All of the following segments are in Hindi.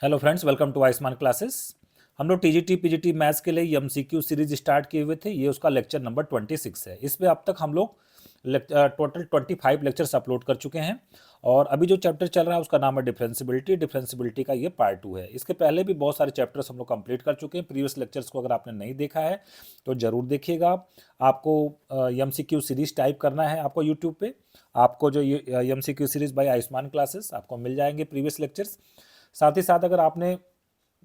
Hello friends, welcome to Ayushman classes. हम लोग टीजीटी पीजीटी मैथ्स के लिए एमसीक्यू सीरीज स्टार्ट किए हुए थे। ये उसका लेक्चर नंबर 26 है। इस पे अब तक हम लोग टोटल 25 लेक्चर्स अपलोड कर चुके हैं और अभी जो चैप्टर चल रहा है उसका नाम है डिफरेंशिबिलिटी। डिफरेंशिबिलिटी का ये पार्ट 2 है। इसके पहले भी बहुत सारे चैप्टर्स हम लोग कंप्लीट कर चुके हैं। प्रीवियस लेक्चर्स को अगर आपने नहीं देखा है तो ज़रूर देखिएगा। आपको एमसीक्यू सीरीज टाइप करना है आपको यूट्यूब पे, आपको जो MCQ series by Ayushman classes आपको मिल जाएंगे प्रीवियस लेक्चर्स। साथ ही साथ अगर आपने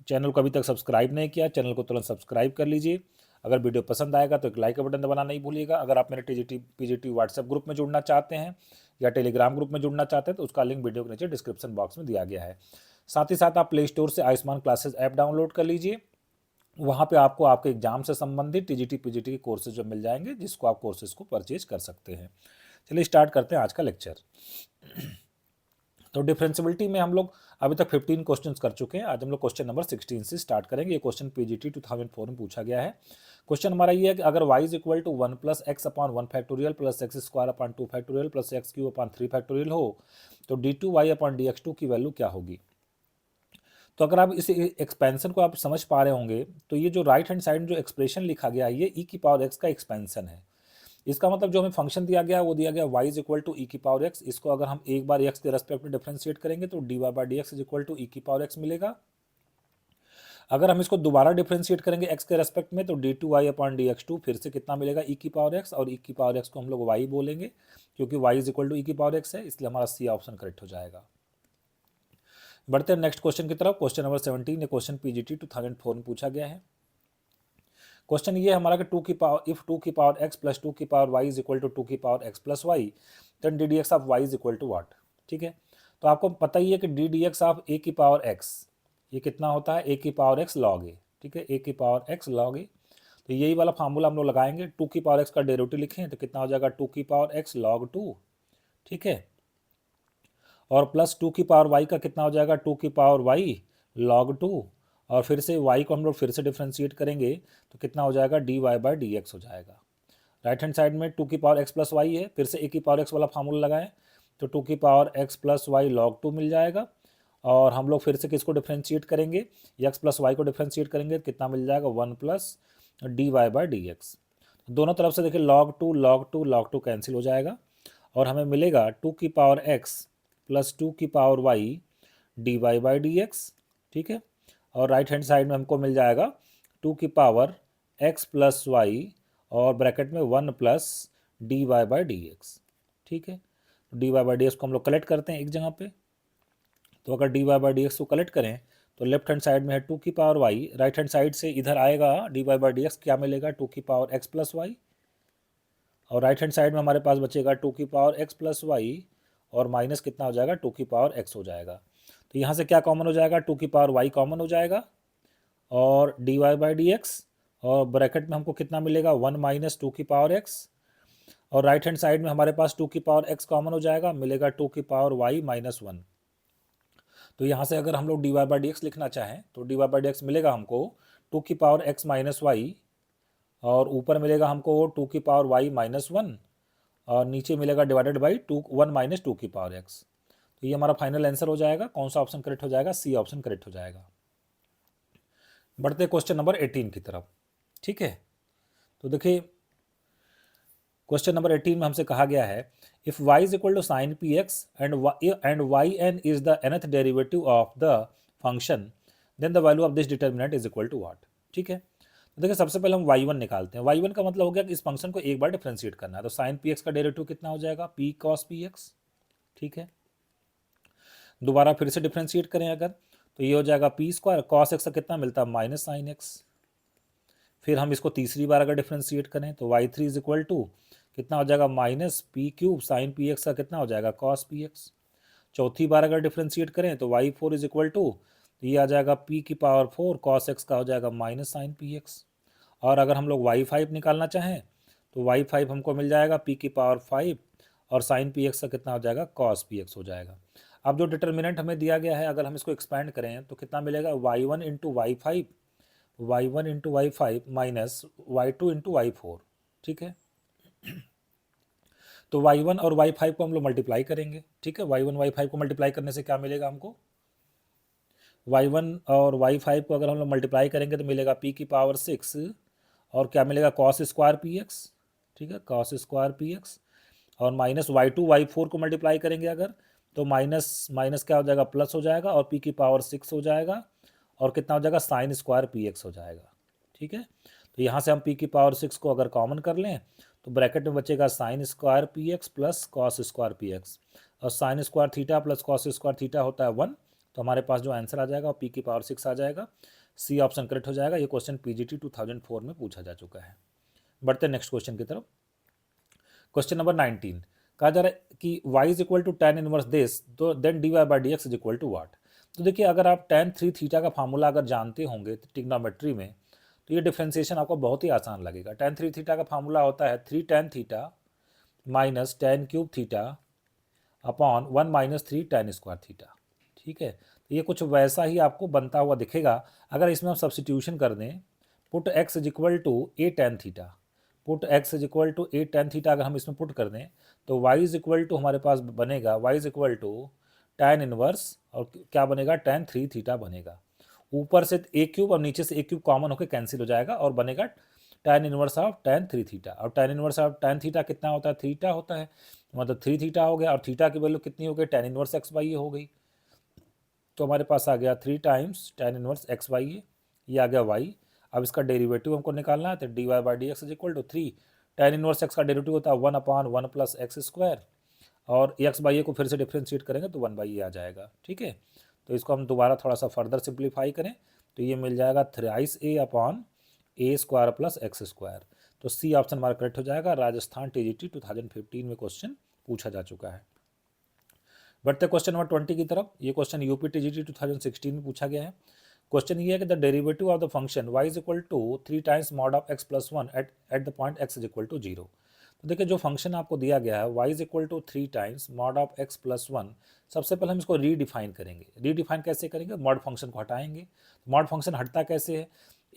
चैनल को अभी तक सब्सक्राइब नहीं किया, चैनल को तुरंत सब्सक्राइब कर लीजिए। अगर वीडियो पसंद आएगा तो एक लाइक का बटन दबाना नहीं भूलिएगा। अगर आप मेरे टीजीटी पीजीटी व्हाट्सएप ग्रुप में जुड़ना चाहते हैं या टेलीग्राम ग्रुप में जुड़ना चाहते हैं तो उसका लिंक वीडियो के नीचे डिस्क्रिप्शन बॉक्स में दिया गया है। साथ ही साथ आप प्ले स्टोर से आयुष्मान क्लासेस ऐप डाउनलोड कर लीजिए। वहाँ पे आपको आपके एग्जाम से संबंधित टीजीटी पीजीटी के कोर्सेज जो मिल जाएंगे, जिसको आप कोर्सेज को परचेज कर सकते हैं। चलिए स्टार्ट करते हैं आज का लेक्चर। तो डिफरेंशिबिलिटी में हम लोग अभी तक 15 क्वेश्चंस कर चुके हैं। आज हम लोग क्वेश्चन नंबर 16 से स्टार्ट करेंगे। ये क्वेश्चन पीजीटी 2004 में पूछा गया है। क्वेश्चन हमारा ये है कि अगर y is equal to 1 plus x upon 1 factorial plus x square upon 2 factorial plus x cube upon 3 factorial हो तो d2y अपॉन dx2 की वैल्यू क्या होगी। तो अगर आप इस एक्सपेंशन को आप समझ पा रहे होंगे तो ये जो राइट हैंड साइड में जो एक्सप्रेशन लिखा गया है ये ई की पावर एक्स का एक्सपेंशन है। इसका मतलब जो हमें फंक्शन दिया गया वो दिया गया y is equal to e की पावर एक्स। इसको अगर हम एक बार x के रेस्पेक्ट में डिफरेंशिएट करेंगे तो d y by d x is equal to e की पावर एक्स मिलेगा। अगर हम इसको दोबारा डिफरेंशिएट करेंगे x के रेस्पेक्ट में तो d two y upon d x two फिर से कितना मिलेगा ई की पावर एक्स, और ई की पावर एक्स को हम लोग y बोलेंगे क्योंकि y is equal to e की पावर एक्स है, इसलिए हमारा सी ऑप्शन करेक्ट हो जाएगा। बढ़ते हैं नेक्स्ट क्वेश्चन की तरफ। क्वेश्चन नंबर 17 ये क्वेश्चन पीजीटी 2004 में पूछा गया है। क्वेश्चन ये हमारा कि टू की पावर इफ टू की पावर एक्स प्लस टू की power y is equal two की power x plus y then d d x of y is equal to what. ठीक है, तो आपको पता ही है कि d d x of a की पावर एक्स ये कितना होता है, ए की पावर एक्स लॉग ए। ठीक है, ए की पावर एक्स लॉग ए। तो यही वाला फार्मूला हम लोग लगाएंगे। टू की पावर एक्स का डेरिवेटिव लिखें तो कितना हो जाएगा, टू की पावर एक्स लॉग टू। ठीक है, और प्लस टू की पावर वाई का कितना हो जाएगा, टू की पावर वाई लॉग टू। और फिर से वाई को हम लोग फिर से डिफ्रेंशिएट करेंगे तो कितना हो जाएगा, d y by d x हो जाएगा। राइट हैंड साइड में टू की पावर एक्स प्लस वाई है, फिर से ए की पावर एक्स वाला फार्मूला लगाएं तो टू की power x plus y log two मिल जाएगा। और हम लोग फिर से किसको डिफ्रेंशिएट करेंगे, एक्स प्लस वाई को डिफ्रेंशिएट करेंगे तो कितना मिल जाएगा, one plus d y by d x. दोनों तरफ से देखिए लॉग टू कैंसिल हो जाएगा और हमें मिलेगा टू की पावर एक्स प्लस टू की power y d y by d x. ठीक है, और राइट हैंड साइड में हमको मिल जाएगा टू की पावर एक्स प्लस वाई और ब्रैकेट में one plus d y by d x. ठीक है, d y by d x को हम लोग कलेक्ट करते हैं एक जगह पे। तो अगर d y by d x को कलेक्ट करें तो लेफ्ट हैंड साइड में है टू की power y, right hand side से इधर आएगा d y by d x क्या मिलेगा, टू की पावर एक्स प्लस वाई, और राइट हैंड साइड में हमारे पास बचेगा टू की पावर एक्स प्लस वाई और माइनस कितना हो जाएगा, टू की पावर एक्स हो जाएगा। तो यहाँ से क्या कॉमन हो जाएगा, टू की पावर वाई कॉमन हो जाएगा और d y by d x, और ब्रैकेट में हमको कितना मिलेगा, वन माइनस टू की पावर एक्स, और राइट हैंड साइड में हमारे पास टू की पावर एक्स कॉमन हो जाएगा, मिलेगा टू की पावर वाई माइनस वन। तो यहाँ से अगर हम लोग d y by d x लिखना चाहें तो d y by d x मिलेगा हमको टू की पावर एक्स माइनस वाई, और ऊपर मिलेगा हमको टू की पावर वाई माइनस वन, और नीचे मिलेगा divided by two one minus two की पावर एक्स। तो ये हमारा फाइनल आंसर हो जाएगा। कौन सा ऑप्शन करेक्ट हो जाएगा, सी ऑप्शन करेक्ट हो जाएगा। बढ़ते क्वेश्चन नंबर 18 की तरफ। ठीक है, तो देखिए क्वेश्चन नंबर 18 में हमसे कहा गया है if y is equal to sine p x and y n is the nth derivative of the function then the value of this determinant is equal to what. ठीक है, तो देखिए सबसे पहले हम y1 निकालते हैं। y1 का मतलब हो गया कि इस फंक्शन को एक बार डिफरेंशिएट करना है। तो साइन पी एक्स का डेरिवेटिव कितना हो जाएगा, p cos पी एक्स। ठीक है, दोबारा फिर से डिफरेंशिएट करें अगर तो ये हो जाएगा पी स्क्वायर कॉस एक्स का कितना मिलता है, माइनस साइन एक्स। फिर हम इसको तीसरी बार अगर डिफरेंशिएट करें तो y three is equal to कितना हो जाएगा, minus p cube sine p x का कितना हो जाएगा, कॉस पी एक्स। चौथी बार अगर डिफरेंशिएट करें तो y four is equal to तो ये आ जाएगा पी की पावर फोर कॉस एक्स का हो जाएगा माइनस साइन पी एक्स। और अगर हम लोग वाई फाइव निकालना चाहें तो वाई फाइव हमको मिल जाएगा पी की पावर फाइव और साइन पी एक्स का कितना हो जाएगा, कॉस पी एक्स हो जाएगा। अब जो डिटर्मिनेंट हमें दिया गया है अगर हम इसको एक्सपैंड करें तो कितना मिलेगा, y one into y five, y one into y five minus y two into y four. ठीक है, तो वाई वन और वाई फाइव को हम लोग मल्टीप्लाई करेंगे। ठीक है, वाई वन वाई फाइव को मल्टीप्लाई करने से क्या मिलेगा हमको, y1 और y5 को अगर हम लोग मल्टीप्लाई करेंगे तो मिलेगा p की पावर 6 और क्या मिलेगा cos स्क्वायर पी एक्स, ठीक है, cos स्क्वायर पी एक्स, और माइनस y2 y4 को मल्टीप्लाई करेंगे अगर तो माइनस माइनस क्या हो जाएगा, प्लस हो जाएगा और p की पावर 6 हो जाएगा और कितना हो जाएगा, साइन स्क्वायर पी एक्स हो जाएगा, ठीक है। तो यहाँ से हम p की पावर 6 को अगर कॉमन कर लें तो ब्रैकेट में बचेगा sine square p x plus cos square p x, और sine square theta plus cos square theta होता है 1। तो हमारे पास जो आंसर आ जाएगा वो p की पावर 6 आ जाएगा। सी ऑप्शन करेक्ट हो जाएगा। ये क्वेश्चन पीजीटी 2004 में पूछा जा चुका है। बढ़ते हैं नेक्स्ट क्वेश्चन की तरफ। क्वेश्चन नंबर 19 कहा जा रहा है कि y is equal to tan inverse this, तो then dy by d x is equal to what. तो देखिए अगर आप tan 3 थीटा का फार्मूला अगर जानते होंगे ट्रिग्नोमेट्री में तो ये डिफ्रेंसिएशन आपको बहुत ही आसान लगेगा। tan 3 थीटा का फार्मूला होता है 3 tan theta minus tan cube theta upon 1 minus 3 tan square theta, ठीक है। तो ये कुछ वैसा ही आपको बनता हुआ दिखेगा। अगर इसमें हम सब्सटीट्यूशन कर दें, put x is equal to a tan theta, put x is equal to a tan theta अगर हम इसमें पुट कर दें तो y इज इक्वल टू हमारे पास बनेगा y is equal to tan inverse और क्या बनेगा, tan 3 थीटा बनेगा। ऊपर से a क्यूब और नीचे से a क्यूब कॉमन होकर कैंसिल हो जाएगा और बनेगा tan inverse of tan 3 theta. और tan inverse of tan theta कितना होता है, थीटा होता है, मतलब 3 थीटा हो गया। और थीटा की वैल्यू कितनी हो गई, tan inverse x by a हो गई। तो हमारे पास आ गया 3 times tan inverse x by a, ये आ गया y। अब इसका डेरिवेटिव हमको निकालना है तो d y by d x is equal to 3 tan inverse x का डेरिवेटिव होता है 1 अपॉन 1 प्लस एक्स स्क्वायर, और एक्स बाई ए को फिर से डिफ्रेंशिएट करेंगे तो 1 बाई ए आ जाएगा, ठीक है। तो इसको हम दोबारा थोड़ा सा फर्दर सिंप्लीफाई करें तो ये मिल जाएगा थ्राइस ए अपॉन ए स्क्वायर प्लस एक्स स्क्वायर। तो सी ऑप्शन हमारा करेक्ट हो जाएगा। राजस्थान टीजीटी 2015 में क्वेश्चन पूछा जा चुका है। बढ़ते क्वेश्चन नंबर 20 की तरफ। ये क्वेश्चन यूपी टीजीटी 2016 में पूछा गया है। क्वेश्चन ये है कि the derivative of the function y is equal to 3 times mod of x plus 1 at the point x is equal to 0। तो देखिए जो फंक्शन आपको दिया गया है y is equal to 3 times mod of x plus 1, सबसे पहले हम इसको रीडिफाइन करेंगे। रीडिफाइन कैसे करेंगे, मॉड फंक्शन को हटाएंगे। मॉड फंक्शन हटता कैसे है,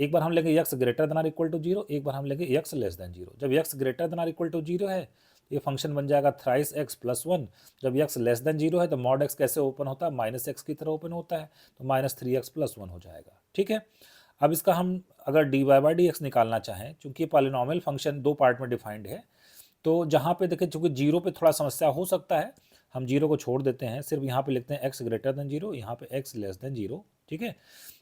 एक बार हम लेंगे x greater than or equal to 0, एक बार हम लेंगे x लेस देन 0। जब x greater than or equal to 0 है ये फंक्शन बन जाएगा थ्राइस एक्स प्लस 1। जब x लेस देन 0 है तो मॉड x कैसे ओपन होता है, माइनस एक्स की तरह ओपन होता है, तो माइनस 3x प्लस 1 हो जाएगा, ठीक है। अब इसका हम अगर d y by d x निकालना चाहें, चूंकि पॉलिनॉमियल फंक्शन दो पार्ट में डिफाइंड है, तो जहाँ पे देखिए चूंकि जीरो पे थोड़ा समस्या हो सकता है, हम जीरो को छोड़ देते हैं, सिर्फ यहाँ पे लिखते हैं x ग्रेटर देन 0, यहाँ पे x लेस देन 0, ठीक है।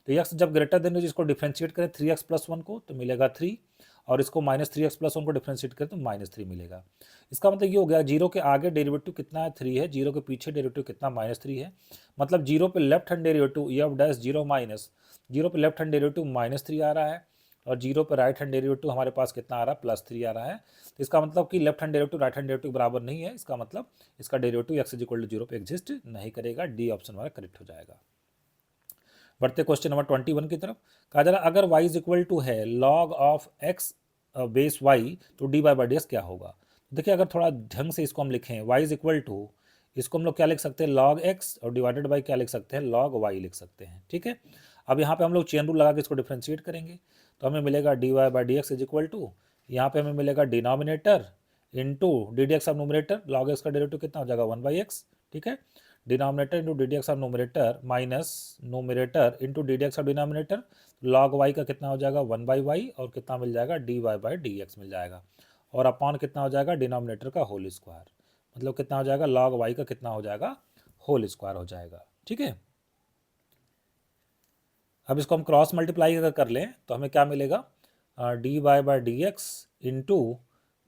तो x जब ग्रेटर देन 0 इसको डिफ्रेंशिएट करें 3x प्लस 1 को तो मिलेगा 3, और इसको माइनस 3x प्लस 1 को डिफ्रेंशिएट करें तो माइनस 3 मिलेगा। इसका मतलब ये हो गया जीरो के आगे डेरिवेटिव कितना है, 3 है, जीरो के पीछे डेरिवेटिव कितना, माइनस 3 है। मतलब जीरो पे left hand derivative F dash zero minus, zero पे लेफ्ट हैंड डेरिवेटिव माइनस 3 आ रहा है, और जीरो पे राइट हैंड डेरिवेटिव हमारे पास कितना आ रहा है, प्लस 3 आ रहा है। तो इसका मतलब कि left hand derivative right hand derivative बराबर नहीं है, इसका मतलब इसका derivative x is equal to 0 पे एग्जिस्ट नहीं करेगा। डी ऑप्शन हमारा करेक्ट हो जाएगा। बढ़ते क्वेश्चन नंबर 21 की तरफ। कहा जा रहा अगर y इज इक्वल टू है log of x base y तो d y by d x क्या होगा। देखिए अगर थोड़ा ढंग से इसको हम लिखें, y इज इक्वल टू, इसको हम लोग क्या लिख सकते हैं, log x, और डिवाइडेड बाई क्या लिख सकते हैं, log y लिख सकते हैं, ठीक है। अब यहाँ पे हम लोग चेन रूल लगा के इसको डिफ्रेंशिएट करेंगे तो हमें मिलेगा d y by d x is equal to, यहाँ पे हमें मिलेगा denominator into d d x of nominator, log x का डेरिवेटिव कितना हो जाएगा 1 बाई एक्स, ठीक है। Denominator into d d x of nominator minus nominator into d d x of denominator, log y का कितना हो जाएगा 1 बाई वाई, और कितना मिल जाएगा d y by d x मिल जाएगा, और अपॉन कितना हो जाएगा डिनोमिनेटर का होल स्क्वायर, मतलब कितना हो जाएगा लॉग वाई का कितना हो जाएगा होल स्क्वायर हो जाएगा, ठीक है। अब इसको हम क्रॉस मल्टीप्लाई अगर कर लें तो हमें क्या मिलेगा, d y by d x into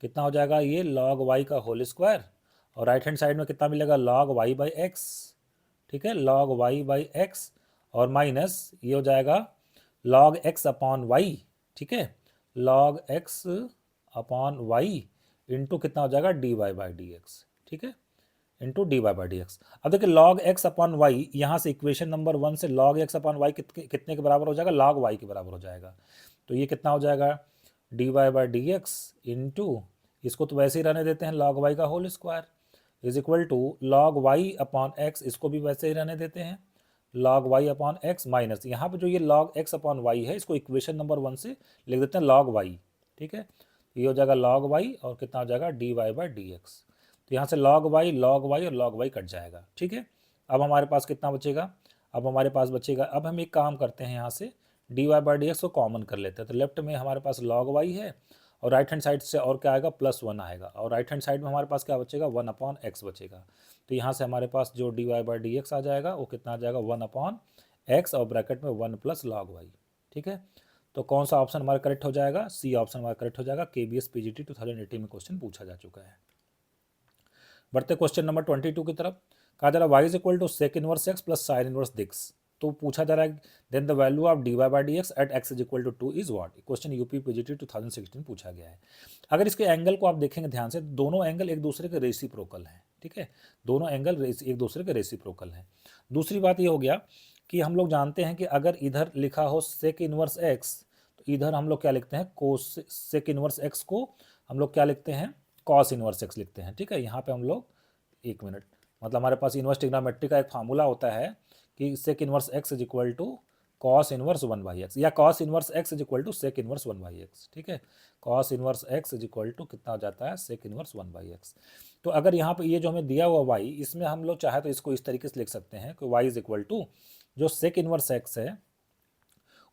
कितना हो जाएगा ये लॉग वाई का होल स्क्वायर, और राइट हैंड साइड में कितना मिलेगा लॉग वाई बाई एक्स, ठीक है, लॉग वाई बाई एक्स, और माइनस ये हो जाएगा लॉग एक्स अपॉन वाई, ठीक है, log x upon y into कितना हो जाएगा d y by d x, ठीक है, into d y by d x. अब देखिए लॉग एक्स अपॉन वाई, यहाँ से इक्वेशन नंबर 1 से लॉग एक्स अपॉन वाई कितने के बराबर हो जाएगा, लॉग वाई के बराबर हो जाएगा। तो ये कितना हो जाएगा d y by d x into, इसको तो वैसे ही रहने देते हैं लॉग वाई का whole square, is equal to log y upon x, इसको भी वैसे ही रहने देते हैं log y upon x, minus यहाँ पे जो ये लॉग एक्स अपॉन वाई है इसको इक्वेशन नंबर 1 से लिख देते हैं लॉग वाई, ठीक है। ये हो जाएगा लॉग वाई और कितना हो जाएगा d y by d x. तो यहाँ से लॉग वाई और लॉग वाई कट जाएगा, ठीक है। अब हमारे पास कितना बचेगा, अब हमारे पास बचेगा, अब हम एक काम करते हैं, यहाँ से d y by d x को कॉमन कर लेते हैं। तो लेफ्ट में हमारे पास लॉग वाई है और राइट हैंड साइड से और क्या आएगा, +1 आएगा, और राइट हैंड साइड में हमारे पास क्या बचेगा, 1/x बचेगा। तो यहाँ से हमारे पास जो d y by d x आ जाएगा वो कितना आ जाएगा, 1/x और ब्रैकेट में 1 + log y। ठीक है, तो कौन सा ऑप्शन हमारा करेक्ट हो जाएगा, सी ऑप्शन हमारा करेक्ट हो जाएगा। KBS PGT 2018 में क्वेश्चन पूछा जा चुका है। बढ़ते क्वेश्चन नंबर 22 की तरफ। कहा जा रहा है y = sec inverse x + sin inverse dx। तो पूछा जा रहा है then the value of dy by d x at x = 2 is what. Question UP PGT 2016 पूछा गया है। अगर इसके एंगल को आप देखेंगे ध्यान से, दोनों एंगल एक दूसरे के रेसिप्रोकल हैं। ठीक है, दोनों एंगल एक दूसरे के रेसिप्रोकल हैं। दूसरी बात ये हो गया कि हम लोग जानते हैं कि अगर इधर लिखा हो sec इनवर्स x, तो इधर हम लोग क्या लिखते हैं, sec इनवर्स x को हम लोग क्या लिखते हैं, cos इनवर्स x लिखते हैं। ठीक है, यहाँ पे हम लोग, एक मिनट, मतलब हमारे पास इनवर्स ट्रिग्नोमेट्री का एक फार्मूला होता है कि sec inverse x = cos inverse 1/x, या cos inverse x = sec inverse 1/x। ठीक है, cos इनवर्स x = कितना हो जाता है, sec इनवर्स 1/x। तो अगर यहाँ पे ये जो हमें दिया हुआ y, इसमें हम लोग चाहे तो इसको इस तरीके से लिख सकते हैं कि y = जो sec इनवर्स x है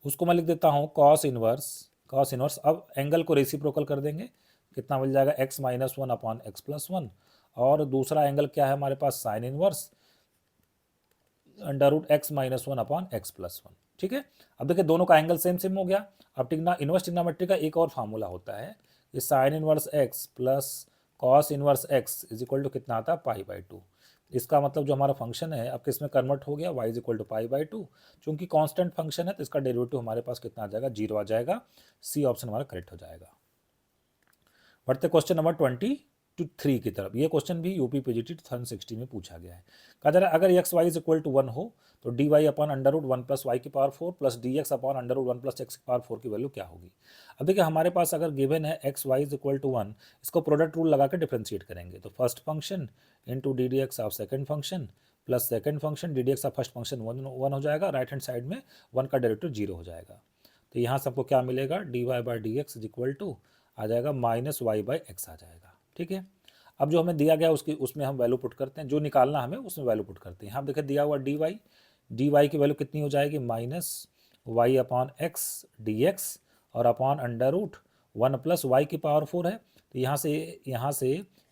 उसको मैं लिख देता हूँ cos इनवर्स। अब एंगल को रेसिप्रोकल कर देंगे, कितना मिल जाएगा, x - 1/x + 1, और दूसरा एंगल क्या है हमारे पास, साइन इनवर्स √x - 1/x + 1। ठीक है, अब देखिए दोनों का एंगल सेम हो गया। अब इनवर्स ट्रिग्नोमेट्री का एक और फार्मूला होता है, ये sine inverse x + cos inverse x = कितना आता है, π/2। इसका मतलब जो हमारा फंक्शन है अब किस में कन्वर्ट हो गया, y = π/2। चूंकि कांस्टेंट फंक्शन है तो इसका डेरिवेटिव हमारे पास कितना आ जाएगा, 0 आ जाएगा। सी ऑप्शन हमारा करेक्ट हो जाएगा। बढ़ते क्वेश्चन नंबर 23 की तरफ। ये क्वेश्चन भी यूपी PGT 2016 में पूछा गया है। कहा जा रहा है अगर xy = 1 हो तो dy/1 + y⁴ plus dx/1 + x⁴ की वैल्यू क्या होगी। अब देखिए हमारे पास अगर गिवन है xy = 1, इसको प्रोडक्ट रूल लगा के डिफ्रेंशिएट करेंगे। तो first function into ddx of second function plus second function ddx of first function 1 हो जाएगा। राइट हैंड साइड में 1 का डेरिवेटिव 0 हो जाएगा। तो यहाँ सबको क्या मिलेगा, dy/dx = आ जाएगा -y/x आ जाएगा। ठीक है, अब जो हमें दिया गया उसमें हम वैल्यू पुट करते हैं, जो निकालना हमें उसमें वैल्यू पुट करते हैं। यहाँ देखिए दिया हुआ dy की वैल्यू कितनी हो जाएगी, -y/x dx और अपॉन √1 + y⁴ है। तो यहाँ से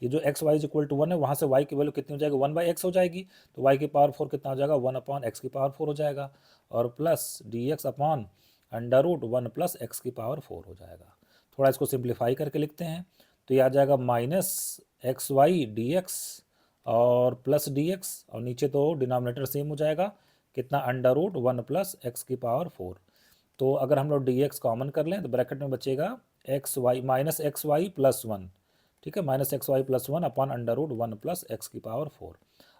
ये जो xy = 1 है, वहाँ से y की वैल्यू कितनी हो जाएगी, 1/x हो जाएगी। तो y⁴ कितना हो जाएगा, 1/x⁴ हो जाएगा, और प्लस dx/1 + x⁴ हो जाएगा। थोड़ा इसको सिंप्लीफाई करके लिखते हैं तो ये आ जाएगा -xy dx और प्लस dx, और नीचे तो डिनोमिनेटर सेम हो जाएगा, कितना, √1 + x⁴। तो अगर हम लोग dx कॉमन कर लें तो ब्रैकेट में बचेगा xy + 1। ठीक है, -xy + 1 अपॉन √1 + x⁴।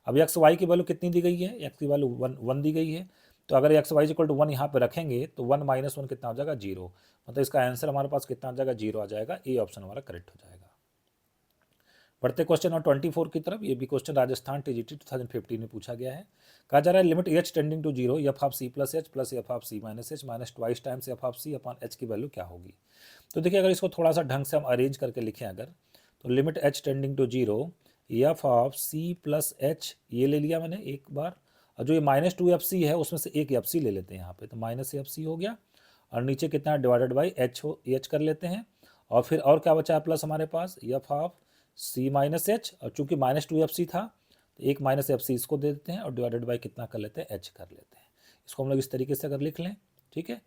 अब xy की वैल्यू कितनी दी गई है, x की वैल्यू 1 दी गई है। तो अगर xy = 1 यहाँ पे रखेंगे तो 1 - 1 कितना हो जाएगा, 0। मतलब इसका आंसर हमारे पास कितना आ जाएगा, 0 आ जाएगा। ए ऑप्शन हमारा करेक्ट हो जाएगा। बढ़ते क्वेश्चन नंबर 24 की तरफ। ये भी क्वेश्चन राजस्थान TGT 2015 में पूछा गया है। कहा जा रहा है limit h tending to 0 f(c + h + f(c - h - twice times f(c) upon h की वैल्यू क्या होगी। तो देखिए अगर इसको थोड़ा सा ढंग से हम अरेंज करके लिखें अगर, तो limit h tending to 0 f(c + h) ये ले लिया मैंने एक बार, और जो ये -2fc है उसमें से एक fc ले लेते हैं यहाँ पे, तो -fc हो गया, और नीचे कितना डिवाइडेड बाई h कर लेते हैं, और फिर और क्या बचा है प्लस हमारे पास f(c - h), और चूंकि -2fc था तो एक -fc इसको दे देते हैं और डिवाइडेड बाई कितना कर लेते हैं, h कर लेते हैं। इसको हम लोग इस तरीके से अगर लिख लें, ठीक है।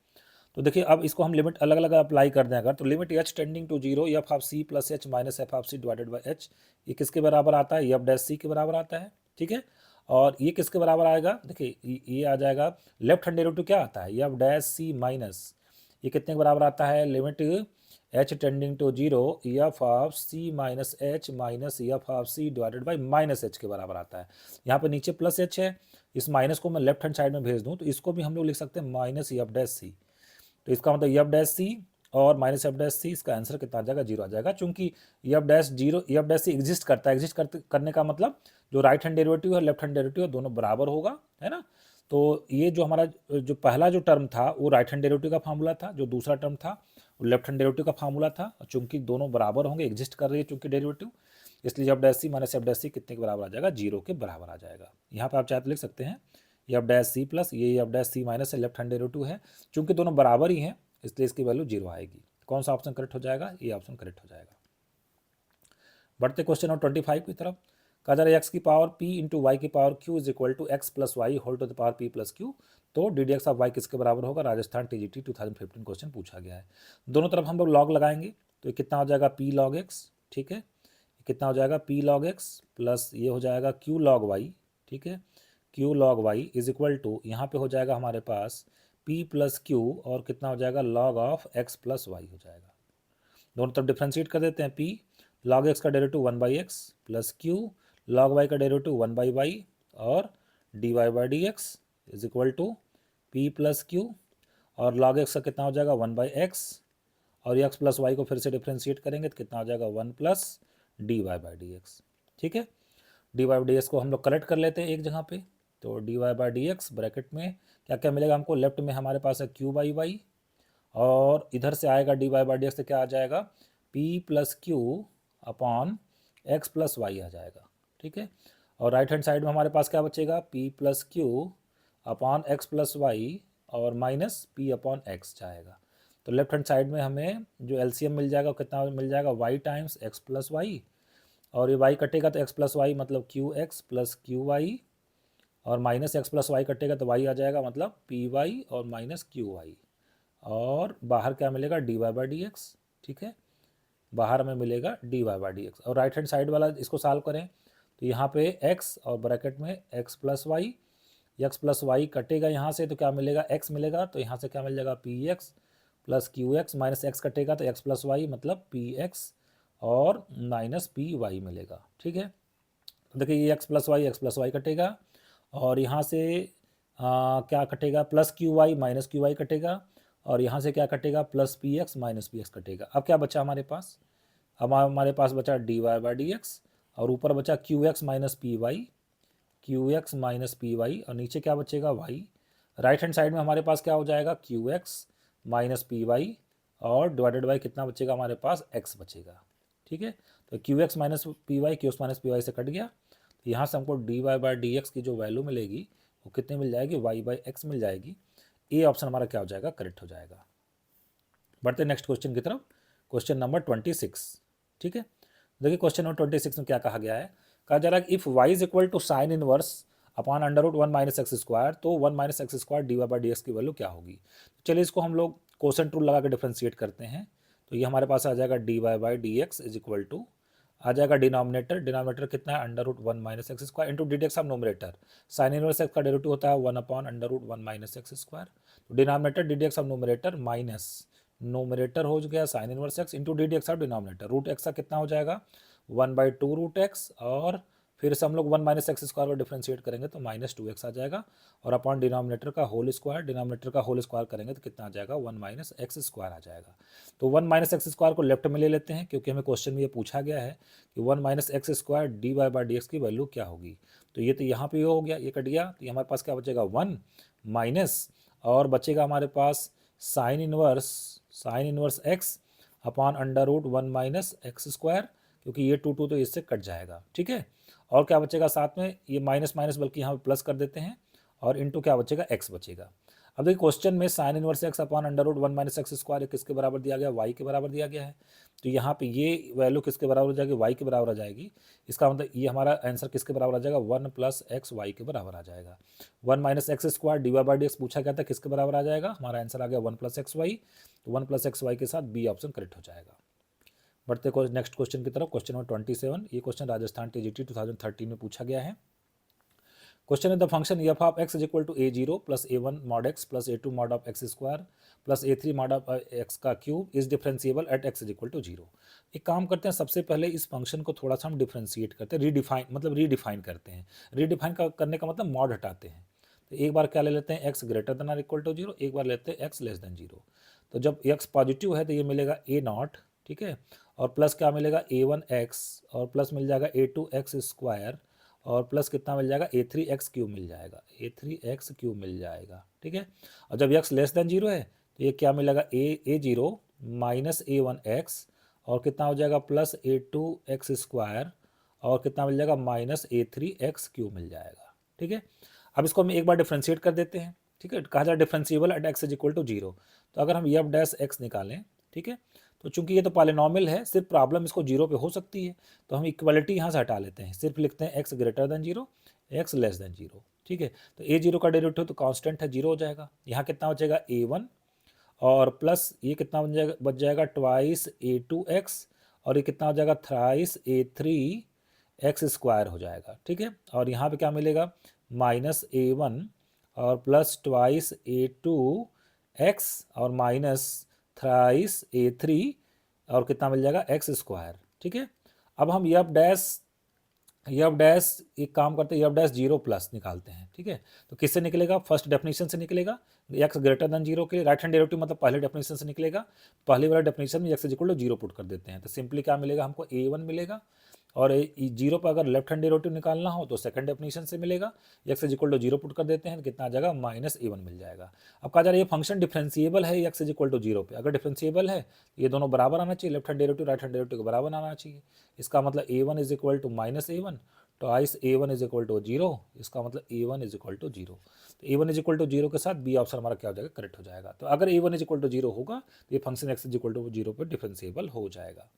तो देखिए अब इसको हम लिमिट अलग अलग अप्लाई कर दें अगर, तो limit h tending to 0 f(c + h - f(c) divided by h, ये किसके बराबर आता है, f' के बराबर आता है। ठीक है, और ये किसके बराबर आएगा, देखिए ये आ जाएगा, लेफ्ट हैंड डेरिवेटिव क्या आता है, f' माइनस, ये कितने के बराबर आता है, limit h tending to 0 f(c - h - f(c) divided by -h के बराबर आता है। यहाँ पे नीचे प्लस h है, इस माइनस को मैं लेफ्ट हैंड साइड में भेज दूँ तो इसको भी हम लोग लिख सकते हैं -f'। तो इसका मतलब f' और -f', इसका आंसर कितना आ जाएगा, 0 आ जाएगा। चूंकि f' एग्जिस्ट करता है, करने का मतलब जो राइट हैंड डेरिवेटिव है लेफ्ट हैंड डेरिवेटिव है दोनों बराबर होगा, है ना। तो ये जो हमारा जो पहला जो टर्म था वो राइट हैंड डेरिवेटिव का फार्मूला था, जो दूसरा टर्म था वो लेफ्ट हैंड डेरिवेटिव का फार्मूला था। चूंकि दोनों बराबर होंगे, एग्जिस्ट कर रही है चूंकि डेरिवेटिव, इसलिए f' - f' कितने के बराबर आ जाएगा, 0 के बराबर आ जाएगा। यहाँ पे आप चाहे तो लिख सकते हैं ये एफ डैश सी प्लस ये एफ डैश सी माइनस है, लेफ्ट हैंड डेरिवेटिव है, चूंकि दोनों बराबर ही हैं इसलिए इसकी वैल्यू 0 आएगी। कौन सा ऑप्शन करेक्ट हो जाएगा? ये ऑप्शन करेक्ट हो जाएगा। बढ़ते क्वेश्चन नंबर 25 की तरफ। कहा जा रहा है एक्स की पावर p इंटू वाई की power q is equal to x plus y whole to the power p plus q. तो d d x of y किसके बराबर होगा? राजस्थान TGT 2015 क्वेश्चन पूछा गया है। दोनों तरफ हम लोग लॉग लगाएंगे तो ये कितना हो जाएगा? p log x, ठीक है, कितना हो जाएगा? p log x प्लस ये हो जाएगा q log y, ठीक है, q log y is equal to यहाँ पे हो जाएगा हमारे पास p प्लस q और कितना हो जाएगा? log of x plus y हो जाएगा। दोनों तरफ डिफ्रेंशिएट कर देते हैं। p log x का derivative 1/x plus q log y का डेरिवेटिव 1/y और dy by d x is equal to p plus q और log x का कितना हो जाएगा? 1/x और x प्लस वाई को फिर से डिफ्रेंशिएट करेंगे तो कितना हो जाएगा? 1 plus dy by d x, ठीक है। dy बाई डी एक्स को हम लोग करेक्ट कर लेते हैं एक जगह पे, तो dy by d x bracket में क्या क्या मिलेगा हमको? लेफ्ट में हमारे पास है q बाई वाई और इधर से आएगा dy बाई डी एक्स से क्या आ जाएगा? p plus q upon x plus y आ जाएगा, ठीक है। और राइट हैंड साइड में हमारे पास क्या बचेगा? p plus q upon x plus y और माइनस p अपॉन एक्स जाएगा। तो लेफ्ट हैंड साइड में हमें जो एलसीएम मिल जाएगा कितना मिल जाएगा? y times x plus y और ये y कटेगा तो x प्लस वाई मतलब q x plus q y और माइनस एक्स प्लस वाई कटेगा तो y आ जाएगा मतलब पी वाई और माइनस क्यू वाई और बाहर क्या मिलेगा? dy बाई डी एक्स, ठीक है, बाहर में मिलेगा dy बाई डी एक्स। और राइट हैंड साइड वाला इसको सॉल्व करें तो यहाँ पे x और ब्रैकेट में x plus y, x plus y कटेगा यहाँ से तो क्या मिलेगा? x मिलेगा, तो यहाँ से क्या मिल जाएगा? P x plus Q x minus x कटेगा तो x प्लस वाई मतलब पी एक्स और माइनस पी वाई मिलेगा, ठीक है। देखिए ये एक्स प्लस वाई कटेगा और यहाँ से क्या कटेगा? Plus q y minus q y कटेगा और यहाँ से क्या कटेगा? Plus p x minus p x कटेगा। अब क्या बचा हमारे पास? अब हमारे पास बचा d y by d x और ऊपर बचा q x minus p y, q x minus p y और नीचे क्या बचेगा? वाई। राइट हैंड साइड में हमारे पास क्या हो जाएगा? Q x minus p y और डिवाइडेड बाई कितना बचेगा हमारे पास? एक्स बचेगा, ठीक है। तो q x minus p y q x minus p y से कट गया तो यहाँ से हमको d y by d x की जो वैल्यू मिलेगी वो कितनी मिल जाएगी? वाई बाई एक्स मिल जाएगी। ए ऑप्शन हमारा क्या हो जाएगा? करेक्ट हो जाएगा। बढ़ते नेक्स्ट क्वेश्चन की तरफ, क्वेश्चन नंबर 26, ठीक है। देखिए क्वेश्चन नंबर 26 में क्या कहा गया है? कहा जा रहा है कि if y is equal to sine inverse upon under root 1 minus x square तो 1 minus x square d y by d x की वैल्यू क्या होगी? चलिए इसको हम लोग कोसेंट रूल लगा के डिफ्रेंशिएट करते हैं तो ये हमारे पास आ जाएगा d y by d x is equal to आ जाएगा डिनोमिनेटर कितना है? Under root 1 minus x square into d d x of numerator. Sine inverse x का डेरिवेटिव होता है 1 upon under root 1 minus x square. तो denominator d d x of nominator minus numerator हो गया sine inverse x into d d x of denominator. Root x का कितना हो जाएगा? 1/2 रूट एक्स और फिर से हम लोग 1 माइनस एक्स स्क्वायर को डिफ्रेंशिएट करेंगे तो माइनस 2x आ जाएगा और अपॉन डिनोमिनेटर का होल स्क्वायर करेंगे तो कितना आ जाएगा? 1 माइनस एक्स स्क्वायर आ जाएगा। तो 1 माइनस एक्स स्क्वायर को लेफ्ट में ले लेते हैं क्योंकि हमें क्वेश्चन में ये पूछा गया है कि 1 minus x square d y by d x की वैल्यू क्या होगी। तो ये तो यहाँ पे हो गया, ये कट गया तो हमारे पास क्या बचेगा? 1 माइनस और बचेगा हमारे पास sine inverse x upon under root 1 minus x square क्योंकि ये 2 तो इससे कट जाएगा, ठीक है। और क्या बचेगा साथ में? ये माइनस माइनस बल्कि यहाँ पे प्लस कर देते हैं और इनटू क्या बचेगा? एक्स बचेगा। अब देखिए क्वेश्चन में sine inverse x upon under root 1 minus x square किसके बराबर दिया गया? वाई के बराबर दिया गया है। तो यहाँ पे ये वैल्यू किसके बराबर हो जाएगी? वाई के बराबर आ जाएगी। इसका मतलब ये हमारा आंसर किसके बराबर आ जाएगा? 1 प्लस एक्स वाई के बराबर आ जाएगा। 1 minus x square d y by d x पूछा गया था किसके बराबर आ जाएगा? हमारा आंसर आ गया 1 प्लस एक्स वाई। तो 1 प्लस एक्स वाई के साथ बी ऑप्शन करेक्ट हो जाएगा। बढ़ते नेक्स्ट क्वेश्चन की तरफ, क्वेश्चन नंबर 27। ये क्वेश्चन राजस्थान TGT 2013 में पूछा गया है। क्वेश्चन है the function f of x is equal to a0 plus a1 mod x plus a2 mod of x square plus a3 mod of x का cube is differentiable at x is equal to 0। एक काम करते हैं, सबसे पहले इस फंक्शन को थोड़ा सा हम डिफ्रेंशिएट करते हैं, रीडिफाइन करते हैं। करने का मतलब मॉड हटाते हैं। तो एक बार क्या ले लेते हैं? X greater than or equal to 0, एक बार लेते हैं एक्स लेस देन 0। तो जब एक्स पॉजिटिव है तो ये मिलेगा a0, ठीक है, और प्लस क्या मिलेगा? a1x और प्लस मिल जाएगा a2x स्क्वायर और प्लस कितना मिल जाएगा? a3x क्यूब मिल जाएगा, a3x क्यूब मिल जाएगा, ठीक है। और जब x लेस देन 0 है तो ये क्या मिलेगा? a0 माइनस a1x और कितना हो जाएगा? प्लस a2x स्क्वायर और कितना मिल जाएगा? माइनस a3x क्यूब मिल जाएगा, ठीक है। अब इसको हम एक बार डिफ्रेंशिएट कर देते हैं, ठीक है, कहा जाए differentiable at x is equal to zero. तो अगर हम एफ डैश एक्स निकालें, ठीक है, तो चूंकि ये तो पॉलिनॉमियल है, सिर्फ प्रॉब्लम इसको जीरो पे हो सकती है, तो हम इक्वलिटी यहाँ से हटा लेते हैं, सिर्फ लिखते हैं x greater than zero, x less than zero, ठीक है। तो ए जीरो का डेरिवेटिव तो कांस्टेंट है, जीरो हो जाएगा। यहाँ कितना बचेगा ए वन, और प्लस ये कितना बच जाएगा ट्वाइस ए टू एक्स, और ये कितना हो जाएगा thrice a three x square हो जाएगा, ठीक है। और यहाँ पे क्या मिलेगा, माइनस ए वन और plus twice a two x और माइनस थ्राइस ए थ्री, और कितना मिल जाएगा एक्स स्क्वायर, ठीक है। अब हम एफ डैश एक काम करते हैं, एफ डैश जीरो प्लस निकालते हैं, ठीक है। तो किससे निकलेगा, फर्स्ट डेफिनेशन से निकलेगा, एक्स ग्रेटर देन जीरो के लिए राइट हैंड डेरिवेटिव मतलब पहले डेफिनेशन से निकलेगा। पहले वाला डेफिनेशन में x is equal to zero put कर देते हैं, तो सिंपली क्या मिलेगा हमको, ए वन मिलेगा, और जीरो पर अगर लेफ्ट हैंड डेरिवेटिव निकालना हो तो सेकंड डेफिनेशन से मिलेगा, x is equal to zero put कर देते हैं, तो कितना आ जाएगा माइनस ए वन मिल जाएगा। अब कहा जा रहा है ये फंक्शन डिफरेंशिएबल है x is equal to zero पे, अगर डिफरेंशिएबल है ये दोनों बराबर आना चाहिए, left hand derivative right hand derivative के बराबर आना चाहिए। इसका मतलब a one is equal to minus a one, तो twice a one is equal to zero, इसका मतलब a one is equal to zero. तो a one is equal to zero के साथ बी ऑप्शन हमारा क्या हो जाएगा, करेक्ट हो जाएगा। तो अगर a one is equal to zero होगा तो ये function x is equal to zero पर डिफरेंशिएबल हो जाएगा।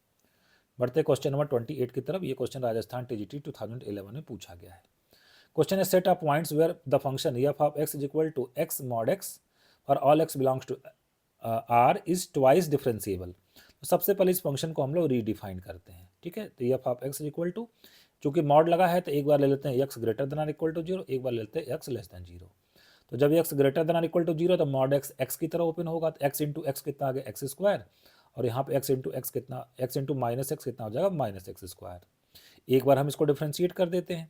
बढ़ते क्वेश्चन नंबर 28 की तरफ। ये क्वेश्चन राजस्थान टीजीटी 2011 में पूछा गया है। क्वेश्चन है set of points where the function f of x is equal to x mod x for all x belongs to R is twice differentiable. तो सबसे पहले इस फंक्शन को हम लोग रीडिफाइन करते हैं, ठीक है। तो f of x is equal to, चूंकि मॉड लगा है तो एक बार ले लेते हैं x greater than or equal to zero, एक बार ले लेते हैं एक्स लेस देन जीरो। तो जब x greater than or equal to zero तो मॉड एक्स एक्स की तरह ओपन होगा, तो एक्स इंटू एक्स कितना आ गया एक्स स्क्वायर, और यहाँ पे एक्स इंटू एक्स कितना, एक्स इंटू माइनस एक्स कितना हो जाएगा माइनस एक्स स्क्वायर। एक बार हम इसको डिफ्रेंशिएट कर देते हैं,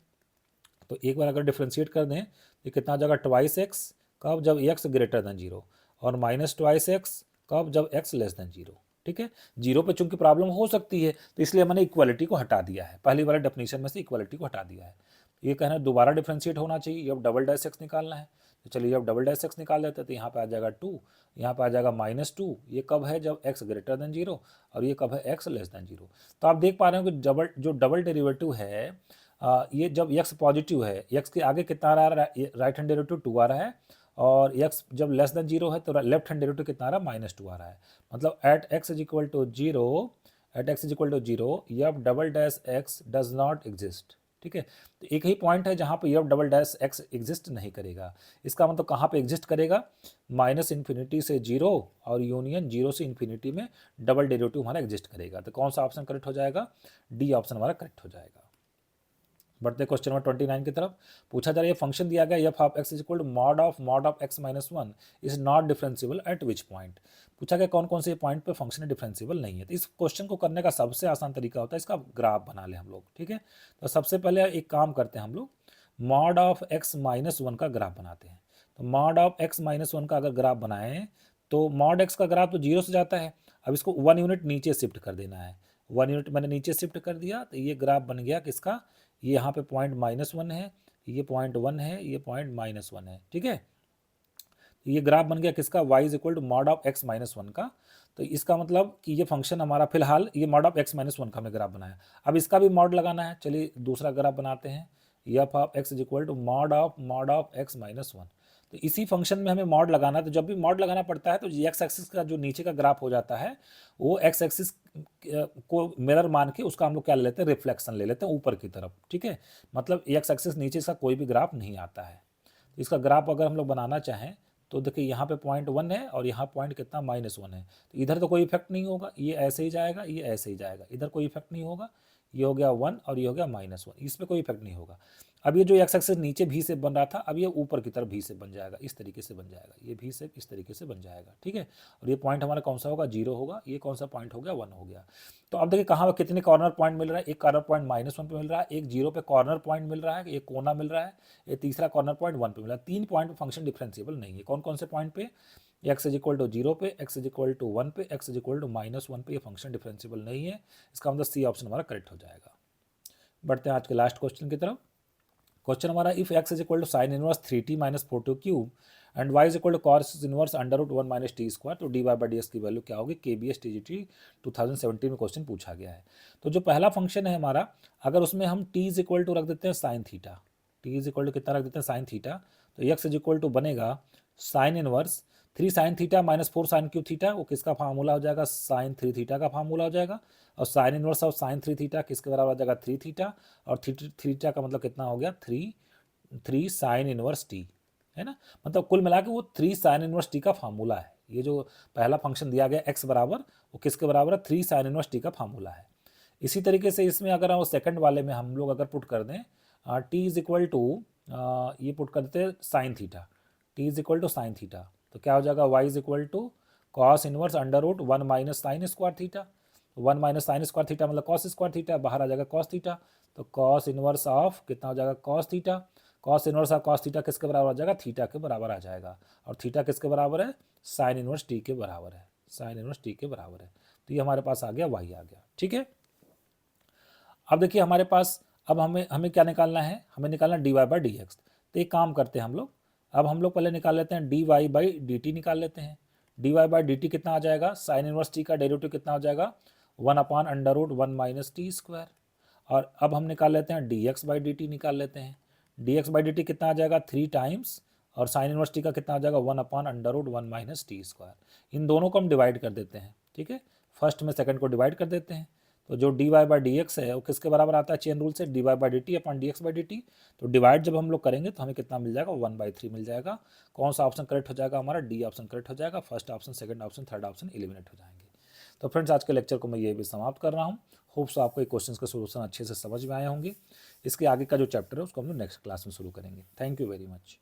तो एक बार अगर डिफ्रेंशिएट कर दें तो कितना हो जाएगा ट्वाइस एक्स, कब, जब एक्स ग्रेटर देन जीरो, और माइनस ट्वाइस एक्स कब, जब एक्स लेस देन जीरो, ठीक है। जीरो पे चूंकि प्रॉब्लम हो सकती है तो इसलिए मैंने इक्वालिटी को हटा दिया है, पहली वाले डेफिनेशन में से इक्वालिटी को हटा दिया है। ये कहना है दोबारा डिफ्रेंशिएट होना चाहिए, अब डबल डैश एक्स निकालना है, तो चलिए अब डबल डैश एक्स निकाल देते हैं। तो यहाँ पे आ जाएगा टू, यहाँ पे आ जाएगा माइनस टू, ये कब है, जब एक्स ग्रेटर देन जीरो, और ये कब है एक्स लेस देन जीरो। तो आप देख पा रहे हो कि जो डबल डेरिवेटिव है, ये जब एक्स पॉजिटिव है, एक्स के आगे कितना आ रहा है, राइट हैंड डेरिवेटिव टू आ रहा है, और एक्स जब लेस देन जीरो है तो लेफ्ट हैंड डेरिवेटिव कितना आ रहा है, माइनस टू आ रहा है। मतलब at x is equal to zero, at x is equal to zero f double dash x does not exist, ठीक है। तो एक ही पॉइंट है जहाँ पे f double dash x exist नहीं करेगा। इसका मतलब कहाँ पे एग्जिस्ट करेगा, माइनस इन्फिनिटी से जीरो और यूनियन जीरो से इन्फिनिटी में डबल डेरिवेटिव हमारा एग्जिस्ट करेगा। तो कौन सा ऑप्शन करेक्ट हो जाएगा, डी ऑप्शन हमारा करेक्ट हो जाएगा। बढ़ते क्वेश्चन नंबर 29 की तरफ। पूछा जा रहा है ये फंक्शन दिया गया f of x is equal to mod of x minus one is not differentiable at which point. पूछा गया कौन कौन से पॉइंट पे फंक्शन डिफरेंशिएबल नहीं है। तो इस क्वेश्चन को करने का सबसे आसान तरीका होता है इसका ग्राफ बना ले हम लोग, ठीक है। तो सबसे पहले एक काम करते हैं हम लोग, mod of x minus one का ग्राफ बनाते हैं। तो mod of x minus one का अगर ग्राफ बनाएं तो मॉड एक्स का ग्राफ तो जीरो से जाता है, अब इसको 1 यूनिट नीचे शिफ्ट कर देना है। 1 यूनिट मैंने नीचे शिफ्ट कर दिया तो ये ग्राफ बन गया किसका, ये यहाँ पे पॉइंट माइनस वन है, ये पॉइंट वन है, ये पॉइंट माइनस वन है, ठीक है। ये ग्राफ बन गया किसका, y is equal to mod of x minus one का। तो इसका मतलब कि ये फंक्शन हमारा फिलहाल ये mod of x minus one का हमने ग्राफ बनाया। अब इसका भी मॉड लगाना है, चलिए दूसरा ग्राफ बनाते हैं, f of x is equal to mod of x minus one. तो इसी फंक्शन में हमें मॉड लगाना है। तो जब भी मॉड लगाना पड़ता है तो एक्स एक्सिस का जो नीचे का ग्राफ हो जाता है वो एक्स एक्सिस को मिरर मान के उसका हम लोग क्या ले लेते हैं, रिफ्लेक्शन ले लेते हैं ऊपर की तरफ, ठीक है। मतलब एक्स एक्सिस नीचे का कोई भी ग्राफ नहीं आता है। तो इसका ग्राफ अगर हम लोग बनाना चाहें तो देखिए यहाँ पे पॉइंट वन है और यहाँ पॉइंट कितना माइनस वन है, तो इधर तो कोई इफेक्ट नहीं होगा, ये ऐसे ही जाएगा, ये ऐसे ही जाएगा, इधर कोई इफेक्ट नहीं होगा, ये हो गया वन और ये हो गया माइनस वन, इसमें कोई इफेक्ट नहीं होगा। अब ये जो एक्स एक्सिस नीचे भी से बन रहा था अब ये ऊपर की तरफ भी से बन जाएगा, इस तरीके से बन जाएगा, ये भी से इस तरीके से बन जाएगा, ठीक है। और ये पॉइंट हमारा कौन सा होगा, जीरो होगा, ये कौन सा पॉइंट हो गया, वन हो गया। तो अब देखिए कहाँ कितने कॉर्नर पॉइंट मिल रहा है, एक कॉर्नर पॉइंट माइनस वन पे मिल रहा है, एक जीरो पे कॉर्नर पॉइंट मिल रहा है, एक कोना मिल रहा है, ये तीसरा कॉर्नर पॉइंट वन पे मिल रहा है। 3 पॉइंट पे फंक्शन डिफरेंशिएबल नहीं है। कौन कौन से पॉइंट पे, x is equal to zero पे, x is equal to one पे, x is equal to minus one पे ये फंक्शन डिफरेंशिएबल नहीं है। इसका मतलब सी ऑप्शन हमारा करेक्ट हो जाएगा। बढ़ते हैं आज के लास्ट क्वेश्चन की तरफ। क्वेश्चन हमारा if x is equal to sine inverse 3t minus 4t cube and y is equal to cos inverse under root one minus t square, तो d y by d s की वैल्यू क्या होगी, KBS TGT 2017 में क्वेश्चन पूछा गया है। तो जो पहला फंक्शन है हमारा, अगर उसमें हम t इज इक्वल टू रख देते हैं sine theta, t is equal to कितना रख देते हैं साइन थीटा, तो एक्स इज इक्वल टू बनेगा sine inverse 3 sine theta minus 4 sine cube theta, वो किसका फार्मूला हो जाएगा साइन 3 थीटा का फार्मूला हो जाएगा, और sine inverse of sine 3 theta किसके बराबर हो जाएगा 3 थीटा, और थीटा का मतलब कितना हो गया 3 साइन इनवर्स टी, है ना। मतलब कुल मिला के वो 3 साइन इनवर्स टी का फार्मूला है। ये जो पहला फंक्शन दिया गया एक्स बराबर, वो किसके बराबर है 3 साइन इनवर्स टी का फार्मूला है। इसी तरीके से इसमें अगर हम सेकंड वाले में हम लोग अगर पुट कर दें टी इज इक्वल टू ये पुट कर देते हैं sine theta, t is equal to sine theta, तो क्या हो जाएगा y is equal to cos inverse under root 1 minus sine square theta, 1 minus sine square theta मतलब कॉस स्क्वायर थीटा, बाहर आ जाएगा कॉस थीटा, तो कॉस इनवर्स ऑफ कितना हो जाएगा cos theta, cos inverse of cos theta किसके बराबर आ जाएगा थीटा के बराबर आ जाएगा, और थीटा किसके बराबर है साइन इनवर्स टी के बराबर है, साइन इनवर्स टी के बराबर है। तो ये हमारे पास आ गया वाई आ गया, ठीक है। अब देखिए हमारे पास अब हमें हमें क्या निकालना है, हमें निकालना d y by d x. तो एक काम करते हैं हम लोग, अब हम लोग पहले निकाल लेते हैं d y by d t निकाल लेते हैं। D y by d t कितना आ जाएगा साइन इनवर्स टी का डेरिवेटिव कितना हो जाएगा 1 upon under root 1 minus t square. और अब हम निकाल लेते हैं d x by d t निकाल लेते हैं। D x by d t कितना आ जाएगा 3 टाइम्स, और साइन इनवर्स टी का कितना आ जाएगा 1 upon under root 1 minus t square. इन दोनों को हम डिवाइड कर देते हैं, ठीक है, फर्स्ट में सेकंड को डिवाइड कर देते हैं। तो जो d y by d x है वो किसके बराबर आता है चेन रूल से d y by d t upon d x by d t. तो डिवाइड जब हम लोग करेंगे तो हमें कितना मिल जाएगा 1/3 मिल जाएगा। कौन सा ऑप्शन करेक्ट हो जाएगा हमारा डी ऑप्शन करेक्ट हो जाएगा, first option second option third option eliminate हो जाएंगे। तो फ्रेंड्स आज के लेक्चर को मैं ये भी समाप्त कर रहा हूँ। होप्स आपको ये क्वेश्चन के सोल्यूशन अच्छे से समझ में आए होंगे। इसके आगे का जो चैप्टर है उसको हम लोग नेक्स्ट क्लास में शुरू करेंगे। Thank you very much.